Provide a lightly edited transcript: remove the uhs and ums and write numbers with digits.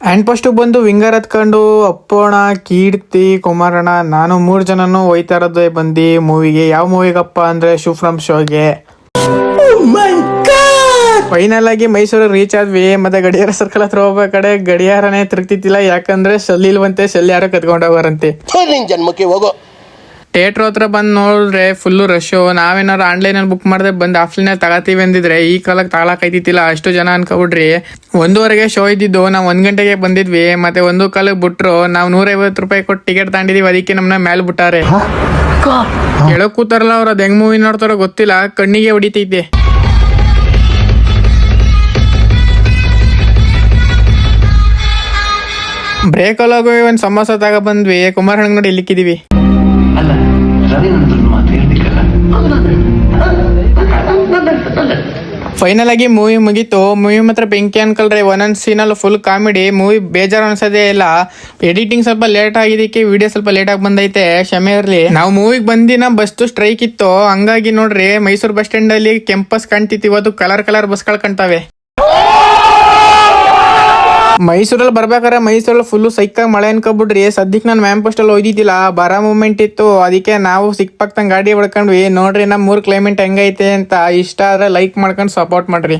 Hand post ಬಂದು winger ಹತ್ಕೊಂಡು ಅಪ್ಪೋಣ, ಕೀರ್ತಿ, ಕುಮಾರಣ್ಣ, ನಾನು 3 ಜನನು ಹೋಯ್ತಾ ಇರೋದೇ ಬಂದು ಮೂವಿಗೆ. ಯಾವ ಮೂವಿಗಪ್ಪ ಅಂದ್ರೆ ಶಿವ್ ಫ್ರಮ್ ಶೋಗೆ. ಫೈನಲ್ ಆಗಿ ಮೈಸೂರಿಗೆ ರೀಚ್ ಆದ್ವಿ. ಮತ್ತೆ ಗಡಿಯಾರ ಸರ್ಕಲ್ ಹತ್ರ ಹೋಗ್ಬೇಕಾದ್ರೆ ಗಡಿಯಾರನೇ ತಿರುಗ್ತಿತ್ತಿಲ್ಲ, ಯಾಕಂದ್ರೆ ಶೆಲ್ಲಿಲ್ವಂತೆ, ಶೆಲ್ಲಿ ಯಾರೋ ಕತ್ಕೊಂಡೋಗಾರಂತೆ. ಜನ್ಮಕ್ಕೆ ಹೋಗೋ ಥಿಯೇಟರ್ ಹತ್ರ ಬಂದು ನೋಡಿದ್ರೆ ಫುಲ್ಲು ರಶು. ನಾವೇನಾರು ಆನ್ಲೈನಲ್ಲಿ ಬುಕ್ ಮಾಡಿದ್ರೆ ಬಂದು ಆಫ್ಲೈನಲ್ಲಿ ತಗೋತೀವಿ ಅಂದಿದ್ರೆ ಈ ಕಾಲಕ್ಕೆ ತಗೊಳಕೈತಿಲ್ಲ, ಅಷ್ಟು ಜನ ಅನ್ಕೊಬಿಡ್ರಿ. 1:15 ಶೋ ಇದ್ದಿದ್ದು, ನಾವು 1 ಗಂಟೆಗೆ ಬಂದಿದ್ವಿ. ಮತ್ತೆ 1 ಕಾಲಕ್ಕೆ ಬಿಟ್ರು. ನಾವು 150 ರೂಪಾಯಿ ಕೊಟ್ಟು ಟಿಕೆಟ್ ತಗೊಂಡಿದೀವಿ, ಅದಕ್ಕೆ ನಮ್ಮನ್ನ ಮೇಲೆ ಬಿಟ್ಟಾರೆ. ಹೇಳೋ ಕೂತಾರಲ್ಲ ಅವ್ರು, ಅದು ಹೆಂಗ್ ಮೂವಿ ನೋಡ್ತಾರೋ ಗೊತ್ತಿಲ್ಲ, ಕಣ್ಣಿಗೆ ಹೊಡಿತೈತೆ. ಬ್ರೇಕಲ್ಲಿ ಹೋಗಿ ಒಂದು ಸಮೋಸ ತಗೊ ಬಂದ್ವಿ. ಕುಮಾರಣ್ಣ ನೋಡಿ ಇಲ್ಲಿಕ್ಕಿದೀವಿ. ಫೈನಲ್ ಆಗಿ ಮೂವಿ ಮುಗೀತು. ಮೂವಿ ಮಾತ್ರ ಬೆಂಕಿ ಅನ್ಕಲ್ರಿ. ಒಂದೊಂದು ಸೀನಲ್ಲಿ ಫುಲ್ ಕಾಮಿಡಿ. ಮೂವಿ ಬೇಜಾರು ಅನ್ಸೋದೇ ಇಲ್ಲ. ಎಡಿಟಿಂಗ್ ಸ್ವಲ್ಪ ಲೇಟ್ ಆಗಿದ್ದಕ್ಕೆ ವಿಡಿಯೋ ಸ್ವಲ್ಪ ಲೇಟ್ ಆಗಿ ಬಂದೈತೆ, ಕ್ಷಮೆ ಇರಲಿ. ನಾವು ಮೂವಿಗೆ ಬಂದಿನ ಬಸ್ ಸ್ಟ್ರೈಕ್ ಇತ್ತು, ಹಂಗಾಗಿ ನೋಡ್ರಿ ಮೈಸೂರು ಬಸ್ ಸ್ಟ್ಯಾಂಡ್ ಅಲ್ಲಿ ಕೆಂಪಸ್ ಕಾಣ್ತಿತ್ತು. ಇವತ್ತು ಕಲರ್ ಬಸ್ಗಳು ಕಾಣ್ತಾವೆ. ಮೈಸೂರಲ್ಲಿ ಬರ್ಬೇಕಾರೆ ಮೈಸೂರಲ್ಲಿ ಫುಲ್ಲು ಸೈಕಾಗಿ ಮಳೆ ಅನ್ಕೊಬಿಡ್ರಿ. ಸದ್ಯಕ್ಕೆ ನಾನು ಮ್ಯಾಮ್ ಪೋಸ್ಟಲ್ಲಿ ಹೋಯ್ದಿದ್ದಿಲ್ಲ, ಬರೋ ಮೂಮೆಂಟ್ ಇತ್ತು, ಅದಕ್ಕೆ ನಾವು ಸಿಕ್ಪಕ್ತಂಗೆ ಗಾಡಿ ಹೊಡ್ಕೊಂಡ್ವಿ. ನೋಡ್ರಿ ನಮ್ಮ 3 ಕ್ಲೈಮೇಟ್ ಹೆಂಗೈತೆ ಅಂತ. ಇಷ್ಟ ಆದ್ರೆ ಲೈಕ್ ಮಾಡ್ಕೊಂಡು ಸಪೋರ್ಟ್ ಮಾಡ್ರಿ.